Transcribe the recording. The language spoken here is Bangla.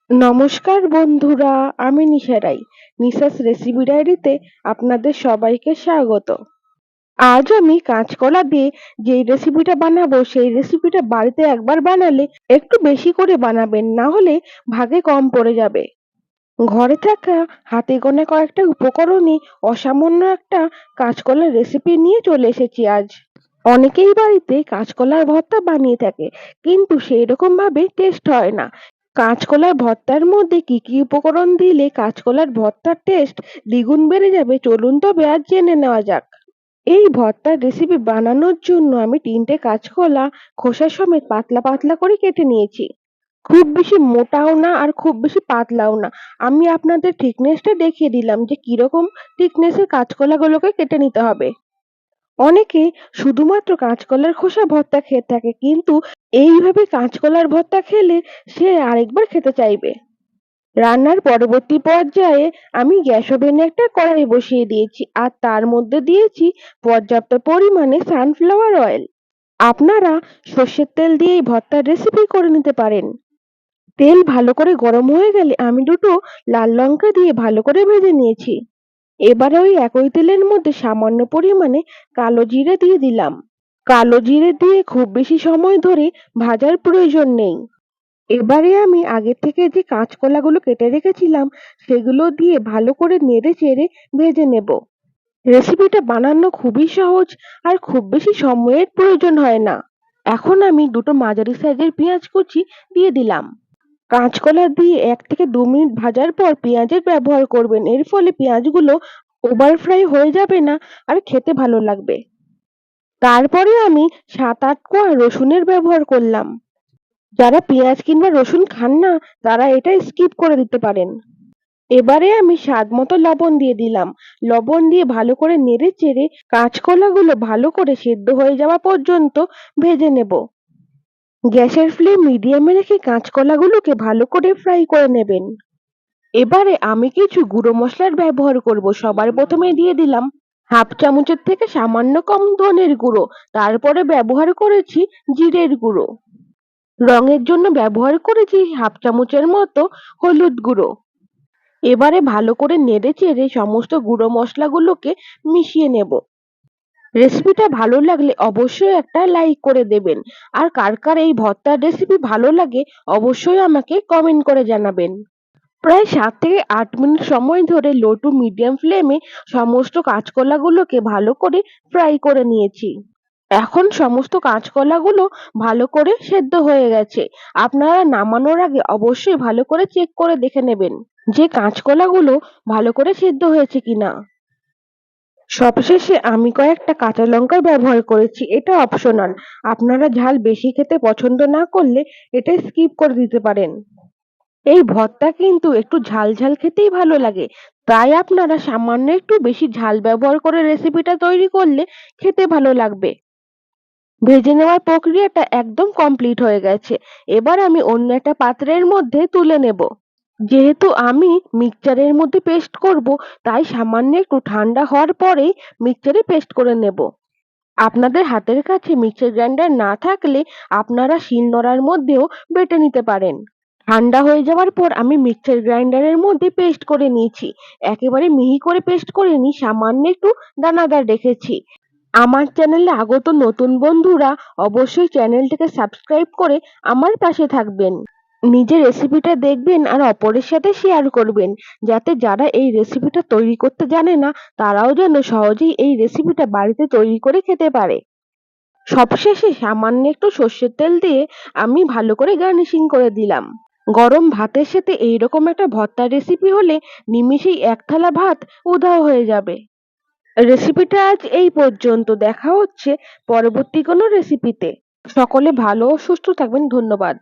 নমস্কার বন্ধুরা, আমি নিশা রাই। নিশাস রেসিপি ডায়েরিতে আপনাদের সবাইকে স্বাগত। আজ আমি কাঁচকলা দিয়ে যেই রেসিপিটা বানাবো সেই রেসিপিটা বাড়িতে একবার বানালে একটু বেশি করে বানাবেন, না হলে ভাগে কম পড়ে যাবে। ঘরে থাকা হাতে গোনা কয়েকটা উপকরণে অসামান্য একটা কাঁচকলার রেসিপি নিয়ে চলে এসেছি আজ। অনেকেই বাড়িতে কাঁচকলার ভর্তা বানিয়ে থাকে, কিন্তু সেই রকম ভাবে টেস্ট হয় না। কাঁচকলার ভর্তার মধ্যে কি কি উপকরণ দিলে কাঁচকলার ভর্তার টেস্ট দ্বিগুণ বেড়ে যাবে, চলুন তবে আজ জেনে নেওয়া যাক। এই ভর্তার রেসিপি বানানোর জন্য আমি 3টে কাঁচকলা খোসা সমেত পাতলা পাতলা করে কেটে নিয়েছি। খুব বেশি মোটাও না আর খুব বেশি পাতলাও না। আমি আপনাদের থিকনেসটা দেখিয়ে দিলাম যে কিরকম থিকনেসের কাঁচকলাগুলোকে কেটে নিতে হবে। অনেকে শুধুমাত্র কাঁচকলার খোসা ভর্তা খেয়ে থাকে, কিন্তু এইভাবে কাঁচকলার ভর্তা খেলে সে আরেকবার খেতে চাইবে। রান্নার পরবর্তী পর্যায়ে আমি গ্যাস ওভেনে একটা কড়াই বসিয়ে দিয়েছি আর তার মধ্যে দিয়েছি পর্যাপ্ত পরিমাণে সানফ্লাওয়ার অয়েল। আপনারা সর্ষের তেল দিয়ে এই ভর্তার রেসিপি করে নিতে পারেন। তেল ভালো করে গরম হয়ে গেলে আমি দুটো লাল লঙ্কা দিয়ে ভালো করে ভেজে নিয়েছি। এবারে ওই একই তেলের মধ্যে সামান্য পরিমাণে কালো জিরে দিয়ে দিলাম। কালো জিরে দিয়ে খুব বেশি সময় ধরে ভাজার প্রয়োজন নেই। এবারে আমি আগে থেকে যে কাঁচকলাগুলো কেটে রেখেছিলাম সেগুলো দিয়ে ভালো করে নেড়ে চেড়ে ভেজে নেব। রেসিপিটা বানানো খুবই সহজ আর খুব বেশি সময়ের প্রয়োজন হয় না। এখন আমি দুটো মাঝারি সাইজের পেঁয়াজ কুচি দিয়ে দিলাম। কাঁচকলা দিয়ে 1 থেকে 2 মিনিট ভাজার পর পেঁয়াজের ব্যবহার করবেন, এর ফলে পেঁয়াজগুলো ওভার ফ্রাই হয়ে যাবে না আর খেতে ভালো লাগবে। তারপরে আমি 7-8 কোয়া রসুনের ব্যবহার করলাম। যারা পেঁয়াজ কিংবা রসুন খান না তারা এটা স্কিপ করে দিতে পারেন। এবারে আমি স্বাদ মতো লবণ দিয়ে দিলাম। লবণ দিয়ে ভালো করে নেড়ে চেড়ে কাঁচকলাগুলো ভালো করে সেদ্ধ হয়ে যাওয়া পর্যন্ত ভেজে নেব। গ্যাসের ফ্লেম মিডিয়ামে রেখে কাঁচকলাগুলোকে ভালো করে ফ্রাই করে নেবেন। এবারে আমি কিছু গুঁড়ো মশলার ব্যবহার করব। সবার প্রথমে দিয়ে দিলাম হাফ চামচের থেকে সামান্য কম ধনের গুঁড়ো, তারপরে ব্যবহার করেছি জিরের গুঁড়ো। রঙের জন্য ব্যবহার করেছি হাফ চামচের মতো হলুদ গুঁড়ো। এবারে ভালো করে নেড়ে চেড়ে সমস্ত গুঁড়ো মশলাগুলোকে মিশিয়ে নেব। রেসিপিটা ভালো লাগলে অবশ্যই একটা লাইক করে দেবেন। আর কার কার এই ভর্তার রেসিপি ভালো লাগে অবশ্যই আমাকে কমেন্ট করে জানাবেন। প্রায় 7 থেকে 8 মিনিট সময় ধরে লো টু মিডিয়াম ফ্লেমে সমস্ত কাঁচকলাগুলোকে ভালো করে ফ্রাই করে নিয়েছি। এখন সমস্ত কাঁচকলাগুলো ভালো করে সেদ্ধ হয়ে গেছে। আপনারা নামানোর আগে অবশ্যই ভালো করে চেক করে দেখে নেবেন যে কাঁচকলাগুলো ভালো করে সেদ্ধ হয়েছে কিনা। সবশেষে আমি কয়েকটা কাঁচা লঙ্কার ব্যবহার করেছি, এটা অপশনাল। আপনারা ঝাল বেশি খেতে পছন্দ না করলে এটা স্কিপ করে দিতে পারেন। এই ভর্তা কিন্তু একটু ঝাল ঝাল খেতেই ভালো লাগে, তাই আপনারা সামান্য একটু বেশি ঝাল ব্যবহার করে রেসিপিটা তৈরি করলে খেতে ভালো লাগবে। ভেজে নেওয়ার প্রক্রিয়াটা একদম কমপ্লিট হয়ে গেছে। এবার আমি অন্য একটা পাত্রের মধ্যে তুলে নেব। যেহেতু আমি মিক্সচারের মধ্যে পেস্ট করব, তাই সামান্য একটু ঠান্ডা হওয়ার পরেই মিক্সচারে পেস্ট করে নেব। আপনাদের হাতের কাছে মিক্সার গ্রাইন্ডার না থাকলে আপনারা শিলনোড়ার মধ্যেও বেটে নিতে পারেন। ঠান্ডা হয়ে যাওয়ার পর আমি মিক্সচার গ্রাইন্ডারের মধ্যে পেস্ট করে নিয়েছি। একেবারে মিহি করে পেস্ট করিনি, সামান্য একটু দানাদার রেখেছি। আমার চ্যানেলে আগত নতুন বন্ধুরা অবশ্যই চ্যানেলটিকে সাবস্ক্রাইব করে আমার পাশে থাকবেন। নিজের রেসিপিটা দেখবেন আর অপরের সাথে শেয়ার করবেন, যাতে যারা এই রেসিপিটা তৈরি করতে জানে না তারাও যেন সহজেই এই রেসিপিটা বাড়িতে তৈরি করে খেতে পারে। সবশেষে সামান্য একটু সর্ষের তেল দিয়ে আমি ভালো করে গার্নিশিং করে দিলাম। গরম ভাতের সাথে এইরকম একটা ভর্তার রেসিপি হলে নিমিষেই এক থালা ভাত উধাও হয়ে যাবে। রেসিপিটা আজ এই পর্যন্ত। দেখা হচ্ছে পরবর্তী কোনো রেসিপিতে। সকলে ভালো ও সুস্থ থাকবেন। ধন্যবাদ।